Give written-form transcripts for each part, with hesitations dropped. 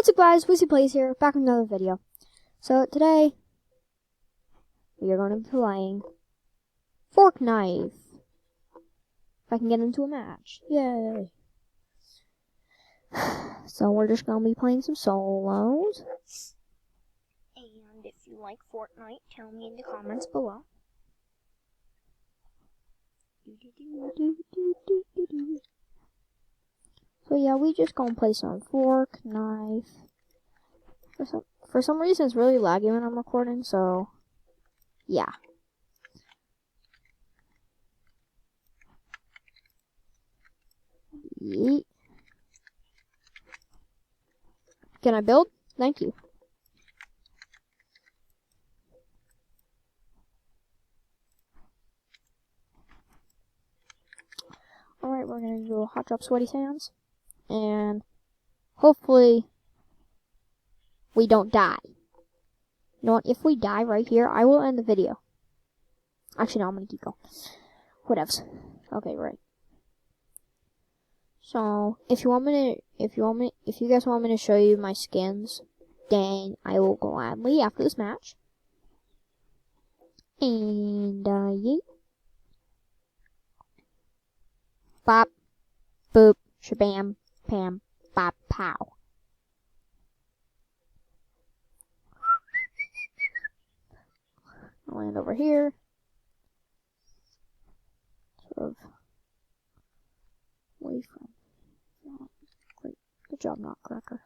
What's up, guys? Wizzy Plays here, back with another video. So today we are going to be playing Fortnite. If I can get into a match, yay! So we're just going to be playing some solos. And if you like Fortnite, tell me in the comments below. So yeah, we just gonna play some Fortnite. For some reason, it's really laggy when I'm recording, so yeah. Yeet. Can I build? Thank you. Alright, we're gonna do a hot drop sweaty sands. And hopefully we don't die. You know what? If we die right here, I will end the video. Actually, no, I'm gonna keep going. Whatevs. Okay, right. So, if you guys want me to show you my skins, then I will gladly after this match. And, yeet. Bop, boop, shabam, pam, bop, pow. I'll land over here. Sort of away from. Oh, great. Good job, Nutcracker.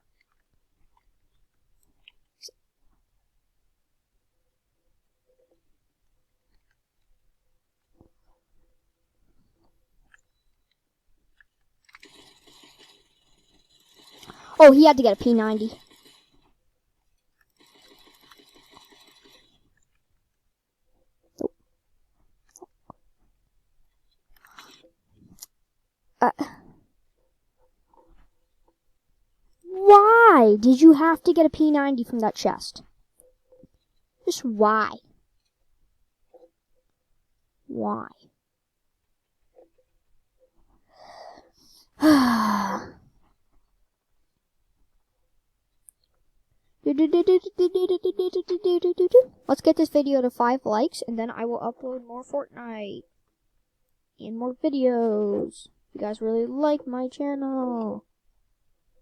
Oh, he had to get a P90. Why did you have to get a P90 from that chest? Just why? Why? Let's get this video to 5 likes, and then I will upload more Fortnite and more videos. You guys really like my channel.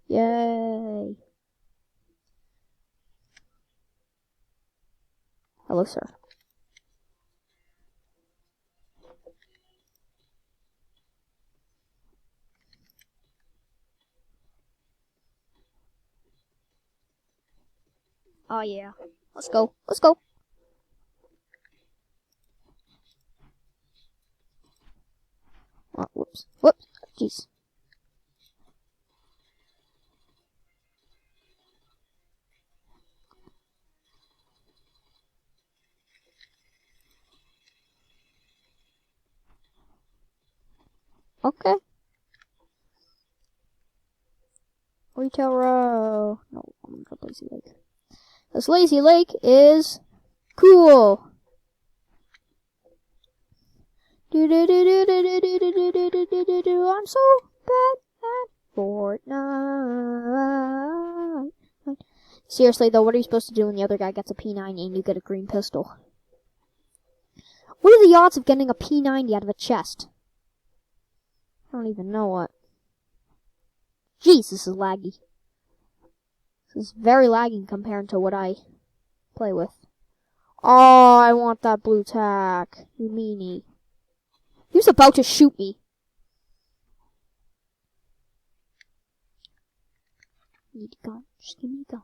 Yay. Hello, sir. Oh yeah. Let's go. Let's go. Oh, whoops. Whoops. Jeez. Okay. Retail row. No, I'm gonna go Lazy Lake. This Lazy Lake is cool. I'm so bad at Fortnite. Seriously though, what are you supposed to do when the other guy gets a P90 and you get a green pistol? What are the odds of getting a P90 out of a chest? I don't even know what. Jeez, this is laggy. This is very laggy compared to what I play with. Oh, I want that blue tack. You meanie. He was about to shoot me. Need a gun. Just give me a gun.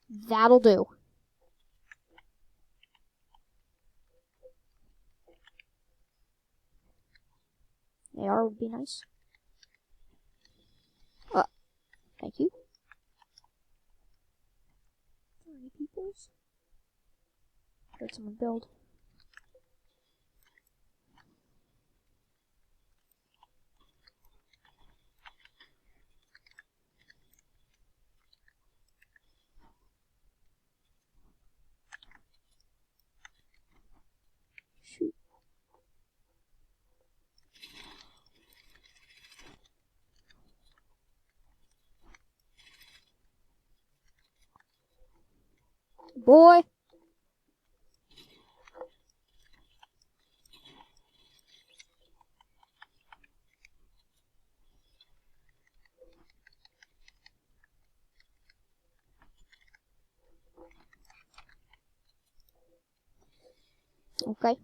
That'll do. AR would be nice. Thank you. 30 peoples. Heard someone build. Shoot. boy. Okay.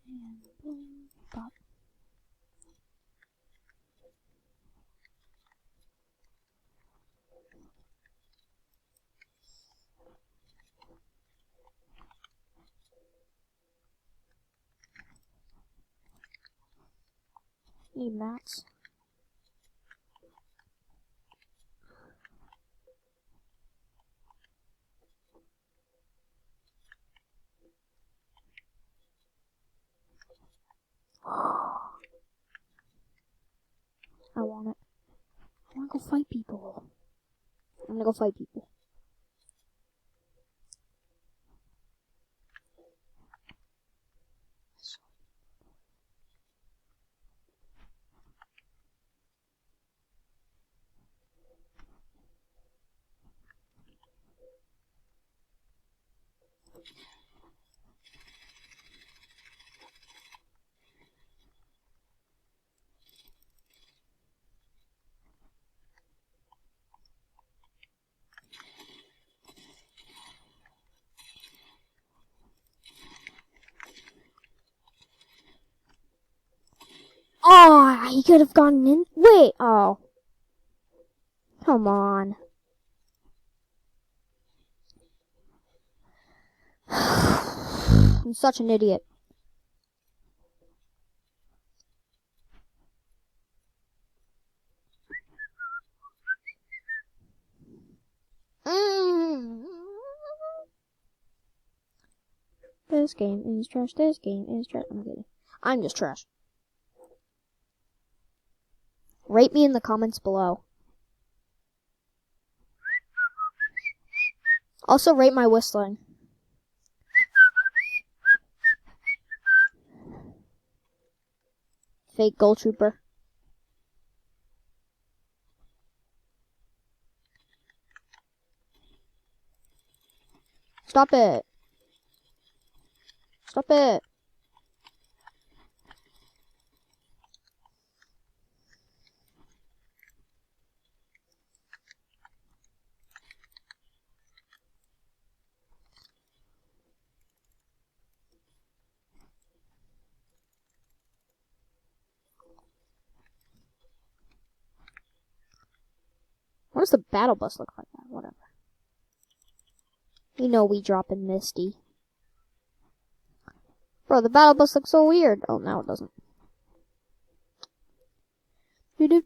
And boom, pop. Need mats. I want it. I want to go fight people. I'm gonna go fight people. Oh, he could have gotten in. Wait. Oh. Come on. I'm such an idiot. This game is trash. This game is trash. I'm kidding. I'm just trash. Rate me in the comments below. Also, rate my whistling. Fake gold trooper. Stop it. Stop it. What does the battle bus look like? Whatever. You know we drop in Misty. Bro, the battle bus looks so weird. Oh, now it doesn't. This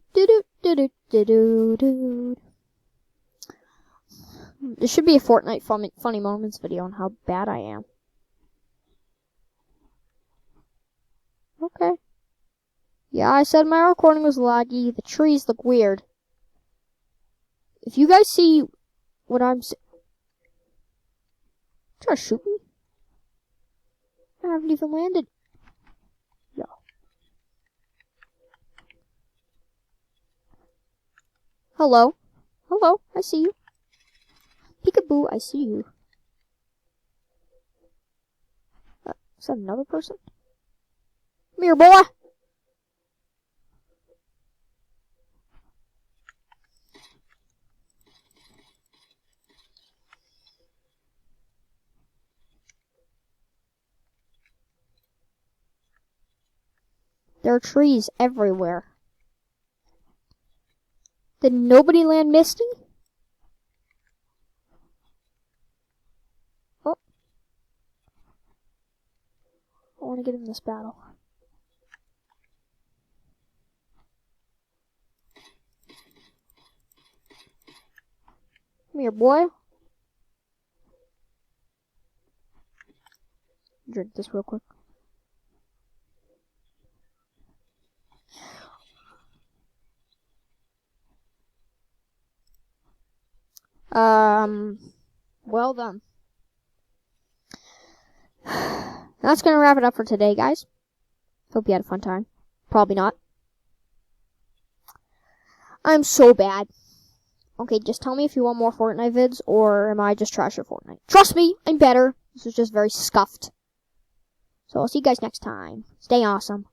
should be a Fortnite funny moments video on how bad I am. Okay. Yeah, I said my recording was laggy. The trees look weird. If you guys see what I'm saying... Try to shoot me? I haven't even landed. Yo. Hello. Hello, I see you. Peekaboo, I see you. Is that another person? Come here, boy! There are trees everywhere. Did nobody land Misty? Oh. I want to get in this battle. Come here, boy. Drink this real quick. Well done. That's gonna wrap it up for today, guys. Hope you had a fun time. Probably not. I'm so bad. Okay, just tell me if you want more Fortnite vids, or am I just trash at Fortnite? Trust me, I'm better. This was just very scuffed. So I'll see you guys next time. Stay awesome.